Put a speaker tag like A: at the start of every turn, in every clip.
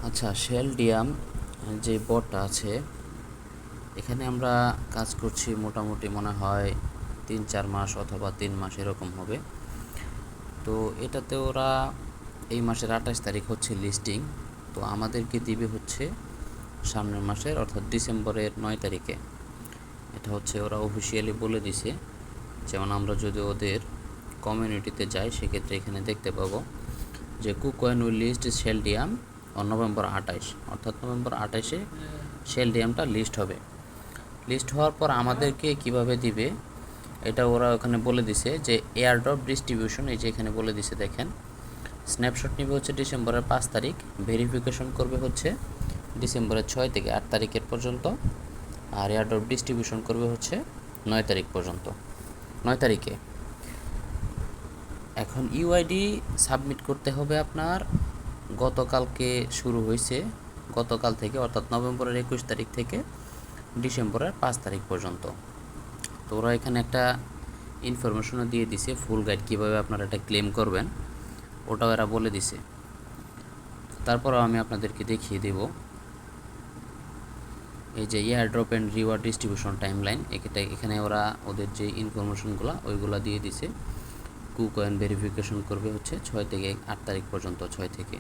A: আচ্ছা, শেলডিয়াম যে বটটা আছে এখানে আমরা কাজ করছি মোটামুটি মনে হয় 3-4 মাস অথবা 3 মাস এরকম হবে। তো এটাতে ওরা এই মাসের 28 তারিখ হচ্ছে লিস্টিং। তো আমাদেরকে দিবে হচ্ছে সামনের মাসের অর্থাৎ ডিসেম্বরের 9 তারিখে। এটা হচ্ছে ওরা অফিসিয়ালি বলে দিছে। যেমন আমরা যদি ওদের কমিউনিটিতে যাই সেক্ষেত্রে এখানে দেখতে পাবো যে কুকয়েন উইল লিস্ট শেলডিয়াম নভেম্বর 28, অর্থাৎ নভেম্বর 28-এ শেলডিয়ামটা লিস্ট হবে। লিস্ট হওয়ার পর আমাদেরকে কিভাবে দিবে এটা ওরা ওখানে বলে দিছে যে এয়ারড্রপ ডিস্ট্রিবিউশন, এই যে এখানে বলে দিছে দেখেন। স্ন্যাপশট নেবে হচ্ছে ডিসেম্বরের 5 তারিখ, ভেরিফিকেশন করবে হচ্ছে ডিসেম্বরের 6 থেকে 8 তারিখের পর্যন্ত, আর এয়ারড্রপ ডিস্ট্রিবিউশন করবে হচ্ছে 9 তারিখ পর্যন্ত, 9 তারিখে। এখন ইউআইডি সাবমিট করতে হবে আপনার গতকালকে শুরু হয়েছে, গতকাল থেকে অর্থাৎ নভেম্বরের 21 তারিখ থেকে ডিসেম্বরের 5 তারিখ পর্যন্ত। তো ওরা এখানে একটা ইনফরমেশনও দিয়ে দিছে, ফুল গাইড কীভাবে আপনারা এটা ক্লেম করবেন ওটাও এরা বলে দিছে। তারপরও আমি আপনাদেরকে দেখিয়ে দেব এই যে airdrop and reward distribution timeline. এখানে ওরা ওদের যে ইনফরমেশনগুলো ওইগুলো দিয়ে দিছে। কুকয়েন ভেরিফিকেশন করবে হচ্ছে 6 থেকে 8 তারিখ পর্যন্ত, 6 থেকে।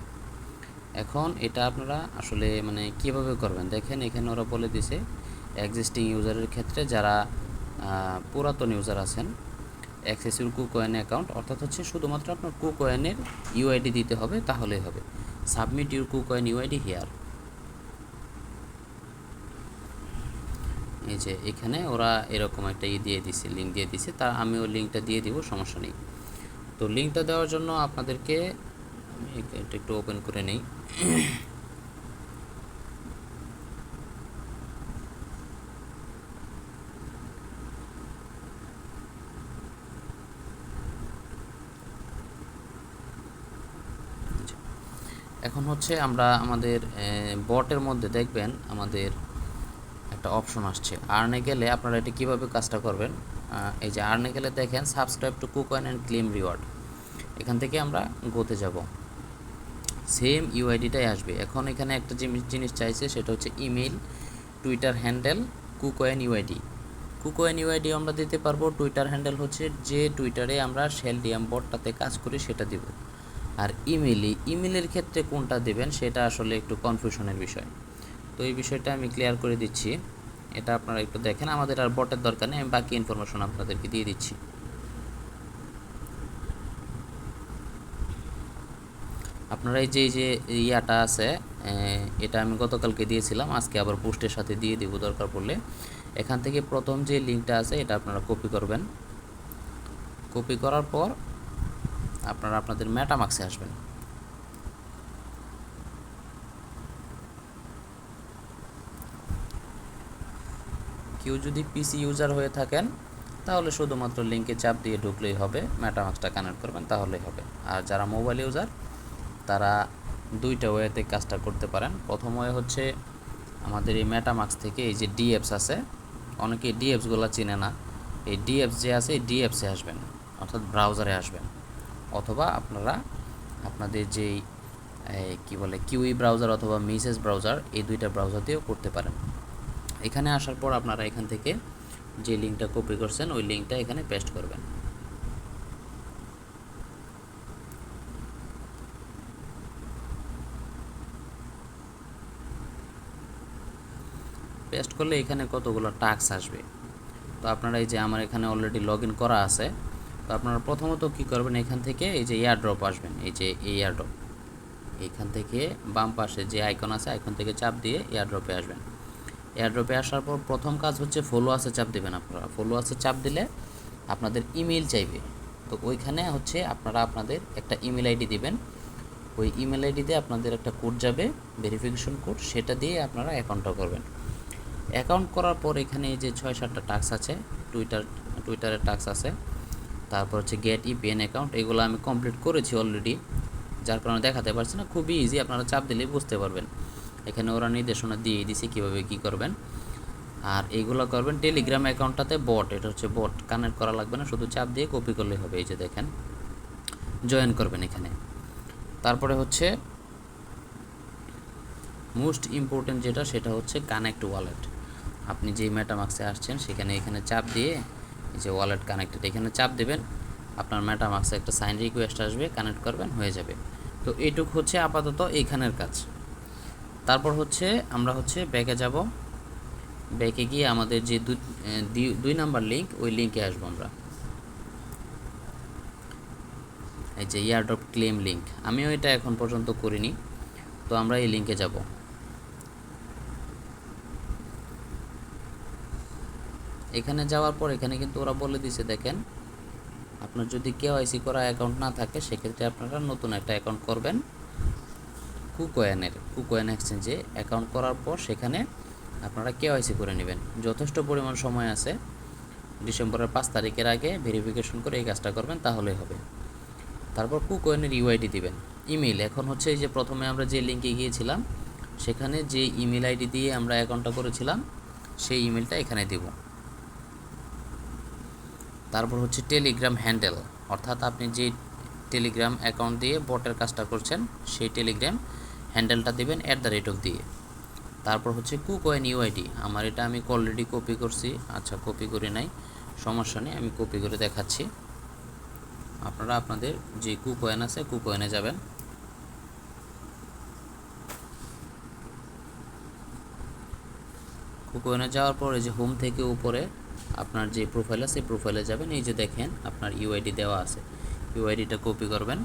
A: এখন এটা আপনারা আসলে মানে কীভাবে করবেন দেখেন, এখানে ওরা বলে দিছে এক্সিস্টিং ইউজারের ক্ষেত্রে যারা পুরাতন ইউজার আছেন, অ্যাক্সেস ইউর কুকয়েন অ্যাকাউন্ট, অর্থাৎ হচ্ছে শুধুমাত্র আপনার কুকয়েনের ইউআইডি দিতে হবে, তাহলেই হবে। Submit your KuCoin UID here. এই যে এখানে ওরা এরকম একটা দিয়ে দিছে, লিঙ্ক দিয়ে দিছে, তা আমি ওই লিঙ্কটা দিয়ে দিব, সমস্যা নেই। তো লিঙ্কটা দেওয়ার জন্য আপনাদেরকে আমি এটা একটু ওপেন করে নেই। এখন হচ্ছে আমরা আমাদের বটের মধ্যে দেখবেন আমাদের একটা অপশন আসছে আর্নে গেলে। আপনারা এটা কীভাবে কাজটা করবেন, এই যে আর্নে গেলে দেখেন subscribe to KuCoin and claim reward, এখান থেকে আমরা গোতে যাব, সেম ইউআইডিটাই আসবে। এখন এখানে একটা জিনিস চাইছে, সেটা হচ্ছে email, Twitter handle, KuCoin UID. KuCoin UID আমরা দিতে পারবো, টুইটার হ্যান্ডেল হচ্ছে যে টুইটারে আমরা শেলডিয়াম বটটাতে কাজ করি সেটা দিব। আর ইমেলের ক্ষেত্রে কোনটা দেবেন সেটা আসলে একটু কনফিউশনের বিষয়। তো এই বিষয়টা আমি ক্লিয়ার করে দিচ্ছি, এটা আপনারা একটু দেখেন। আমাদের আর বটের দরকার নেই, আমি বাকি ইনফরমেশন আপনাদেরকে দিয়ে দিচ্ছি। আপনারা এই যে ইয়াটা আছে, এটা আমি গতকালকে দিয়েছিলাম, আজকে আবার পোস্টের সাথে দিয়ে দিব দরকার পড়লে। এখান থেকে প্রথম যে লিঙ্কটা আছে এটা আপনারা কপি করবেন। কপি করার পর আপনারা আপনাদের মেটামাক্সে আসবেন। কেউ যদি পিসি ইউজার হয়ে থাকেন তাহলে শুধুমাত্র লিঙ্কে চাপ দিয়ে ঢুকলেই হবে, মেটামাক্সটা কানেক্ট করবেন তাহলেই হবে। আর যারা মোবাইল ইউজার তারা দুইটা ওয়েতে কাজটা করতে পারেন। প্রথম ওয়ে হচ্ছে আমাদের এই মেটামাক্স থেকে এই যে ডিএপস আছে, অনেকে ডিএপসগুলো চিনে না, এই ডিএপস যে আছে এই ডিএপসে আসবেন, অর্থাৎ ব্রাউজারে আসবেন। অথবা আপনারা আপনাদের যেই কী বলে কিউই ব্রাউজার অথবা মিসেস ব্রাউজার, এই দুইটা ব্রাউজার দিয়েও করতে পারেন। এখানে আসার পর আপনারা এখান থেকে যে লিঙ্কটা কপি করছেন ওই লিঙ্কটা এখানে পেস্ট করবেন। পেস্ট করলে এখানে কতগুলো টাস্ক আসবে। তো আপনারা এই যে আমার এখানে অলরেডি লগ ইন করা আছে, তো আপনারা প্রথমত কী করবেন, এখান থেকে এই যে এয়ারড্রপ আসবেন, এই যে এই এয়ারড্রপ, এখান থেকে বাম পাশে যে আইকন আছে আইকন থেকে চাপ দিয়ে এয়ারড্রপে আসবেন। এয়ারড্রপে আসার পর প্রথম কাজ হচ্ছে ফলো আছে চাপ দেবেন। আপনারা ফলো আছে চাপ দিলে আপনাদের ইমেল চাইবে, তো ওইখানে হচ্ছে আপনারা আপনাদের একটা ইমেল আইডি দিবেন। ওই ইমেল আইডিতে আপনাদের একটা কোড যাবে, ভেরিফিকেশন কোড, সেটা দিয়ে আপনারা অ্যাকাউন্টটা করবেন। অ্যাকাউন্ট করার পর এখানে এই যে 6-7টা টাস্ক আছে, টুইটারের টাস্ক আছে, তারপর হচ্ছে গেট ইপিএন অ্যাকাউন্ট, এগুলো আমি কমপ্লিট করেছি অলরেডি, যার কারণে দেখাতে পারছি না, খুবই ইজি, আপনারা চাপ দিলেই বুঝতে পারবেন। এখানে ওরা নির্দেশনা দিয়ে দিছে কীভাবে কী করবেন। আর এইগুলো করবেন টেলিগ্রাম অ্যাকাউন্টটাতে বট, এটা হচ্ছে বট, কানেক্ট করা লাগবে না, শুধু চাপ দিয়ে কপি করলেই হবে। এই যে দেখেন জয়েন করবেন এখানে। তারপরে হচ্ছে মোস্ট ইম্পর্টেন্ট যেটা সেটা হচ্ছে কানেক্ট ওয়ালেট। আপনি যেই মেটামাক্সে আসছেন এখানে চাপ দিয়ে এই যে ওয়ালেট কানেক্টেড এখানে চাপ দেবেন, আপনার মেটামাক্সে একটা সাইন রিকোয়েস্ট আসবে, কানেক্ট করবেন, হয়ে যাবে। তো এইটুক হচ্ছে আপাতত এইখানের কাজ। তারপর হচ্ছে আমরা ব্যাকে যাব, ব্যাকে গিয়ে আমাদের যে দুই নাম্বার লিঙ্ক, ওই লিঙ্কে আসবো আমরা। এই যে এয়ারড্রপ ক্লেম লিঙ্ক, আমিও এটা এখন পর্যন্ত করিনি, তো আমরা এই লিঙ্কে যাব। এখানে যাওয়ার পর এখানে কিন্তু ওরা বলে দিছে, দেখেন আপনার যদি কেওয়াইসি করা অ্যাকাউন্ট না থাকে সেক্ষেত্রে আপনারা নতুন একটা অ্যাকাউন্ট করবেন কুকয়েন এক্সচেঞ্জে। অ্যাকাউন্ট করার পর সেখানে আপনারা কেওয়াইসি করে নেবেন। যথেষ্ট পরিমাণ সময় আছে, ডিসেম্বরের 5 তারিখের আগে ভেরিফিকেশন করে এই কাজটা করবেন, তাহলেই হবে। তারপর কুকয়েনের ইউআইডি দিবেন। ইমেল এখন হচ্ছে এই যে প্রথমে আমরা যে লিঙ্কে গিয়েছিলাম সেখানে যে ইমেল আইডি দিয়ে আমরা অ্যাকাউন্টটা করেছিলাম সেই ইমেলটা এখানে দিব। তারপর হচ্ছে টেলিগ্রাম হ্যান্ডেল, অর্থাৎ আপনি যে টেলিগ্রাম অ্যাকাউন্ট দিয়ে বটের কাজটা করছেন সেই টেলিগ্রাম হ্যান্ডেলটা দেবেন @ দিয়ে। তারপর হচ্ছে কুকয়েন ইউআইডি, আমার এটা আমি অলরেডি কপি করছি, আচ্ছা কপি করি নাই, সমস্যা নেই, আমি কপি করে দেখাচ্ছি। আপনারা আপনাদের যে কুকয়েন আছে কুকয়েনে যাবেন, কুকয়েনে যাওয়ার পরে যে হোম থেকে উপরে আপনার যে প্রোফাইল আছে প্রোফাইলে যাবেন, এই যে দেখেন আপনার ইউআইডি দেওয়া আছে, ইউআইডিটা কপি করবেন।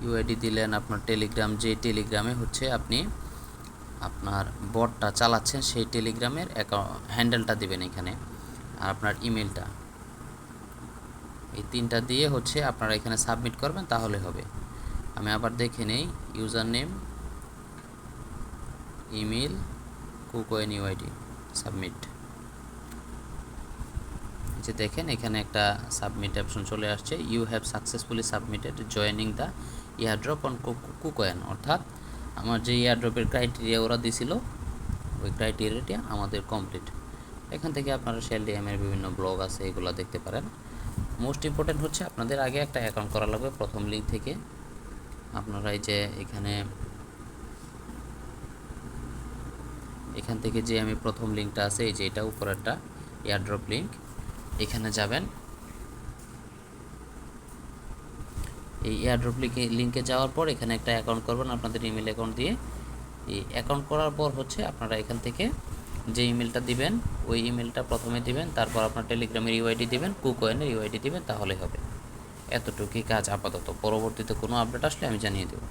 A: ইউআইডি দিলেন, আপনার টেলিগ্রাম যে টেলিগ্রামে আপনি আপনার বটটা চালাচ্ছেন সেই টেলিগ্রামের হ্যান্ডেলটা দিবেন এখানে, আর আপনার ইমেলটা, এই তিনটা দিয়ে আপনারা এখানে সাবমিট করবেন, তাহলে হবে। আমি আবার দেখে নেই, user name, email, KuCoin UID, submit. যে দেখেন এখানে একটা সাবমিট অপশন চলে আসছে, you have successfully submitted joining the airdrop on KuCoin, অর্থাৎ আমার যে এয়ারড্রপের ক্রাইটেরিয়া ওরা দিছিল ওই ক্রাইটেরিয়াটা আমাদের কমপ্লিট। এখান থেকে আপনারা শেলডিএমের বিভিন্ন ব্লগ আছে এগুলো দেখতে পারেন। মোস্ট ইম্পর্টেন্ট হচ্ছে আপনাদের আগে একটা অ্যাকাউন্ট করা লাগবে প্রথম লিঙ্ক থেকে। আপনারা এই যে এখান থেকে যে আমি প্রথম লিঙ্কটা আছে এই যে এটা উপরেরটা এয়ারড্রপ লিঙ্ক, এখানে যাবেন। এই এয়ারড্রপ লিঙ্কে যাওয়ার পর এখানে একটা অ্যাকাউন্ট করবেন আপনাদের ইমেল অ্যাকাউন্ট দিয়ে। এই অ্যাকাউন্ট করার পর আপনারা এখান থেকে যে ইমেলটা দিবেন ওই ইমেলটা প্রথমে দিবেন, তারপর আপনার টেলিগ্রামের ইউআইডি দিবেন, কুকয়েনের ইউআইডি দিবেন, তাহলে হবে। এতটুকুই কাজ আপাতত, পরবর্তীতে কোনো আপডেট আসলে আমি জানিয়ে দেব।